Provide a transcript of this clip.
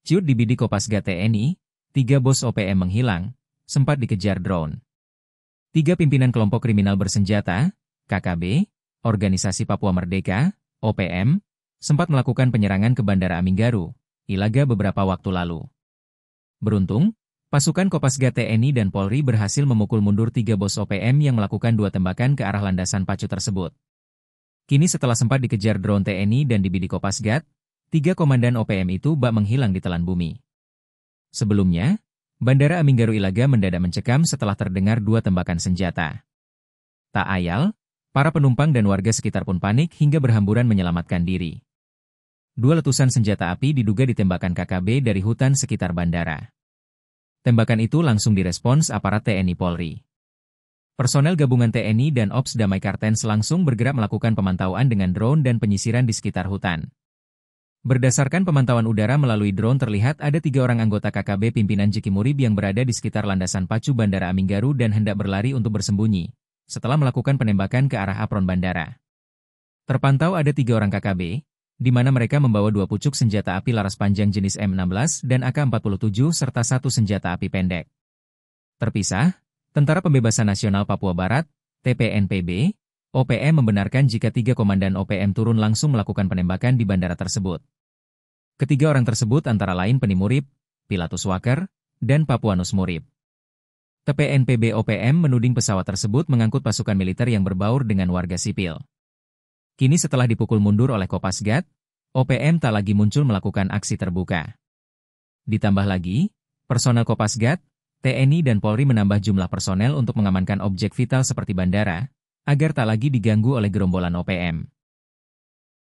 Ciut di bidik Kopasgat TNI, 3 bos OPM menghilang, sempat dikejar drone. 3 pimpinan kelompok kriminal bersenjata, KKB, Organisasi Papua Merdeka, OPM, sempat melakukan penyerangan ke Bandara Aminggaru, Ilaga beberapa waktu lalu. Beruntung, pasukan Kopasgat TNI dan Polri berhasil memukul mundur 3 bos OPM yang melakukan 2 tembakan ke arah landasan pacu tersebut. Kini setelah sempat dikejar drone TNI dan dibidik Kopasgat, 3 komandan OPM itu bak menghilang di telan bumi. Sebelumnya, Bandara Aminggaru Ilaga mendadak mencekam setelah terdengar 2 tembakan senjata. Tak ayal, para penumpang dan warga sekitar pun panik hingga berhamburan menyelamatkan diri. 2 letusan senjata api diduga ditembakkan KKB dari hutan sekitar bandara. Tembakan itu langsung direspons aparat TNI Polri. Personel gabungan TNI dan Ops Damai Kartens langsung bergerak melakukan pemantauan dengan drone dan penyisiran di sekitar hutan. Berdasarkan pemantauan udara melalui drone terlihat ada 3 orang anggota KKB pimpinan Jeki Murib yang berada di sekitar landasan pacu Bandara Aminggaru dan hendak berlari untuk bersembunyi, setelah melakukan penembakan ke arah apron bandara. Terpantau ada 3 orang KKB, di mana mereka membawa 2 pucuk senjata api laras panjang jenis M16 dan AK-47 serta 1 senjata api pendek. Terpisah, Tentara Pembebasan Nasional Papua Barat, TPNPB, OPM membenarkan jika 3 komandan OPM turun langsung melakukan penembakan di bandara tersebut. Ketiga orang tersebut antara lain Peni Murib, Pilatus Waker, dan Papuanus Murib. TPNPB OPM menuding pesawat tersebut mengangkut pasukan militer yang berbaur dengan warga sipil. Kini setelah dipukul mundur oleh Kopasgat, OPM tak lagi muncul melakukan aksi terbuka. Ditambah lagi, personel Kopasgat, TNI dan Polri menambah jumlah personel untuk mengamankan objek vital seperti bandara, agar tak lagi diganggu oleh gerombolan OPM.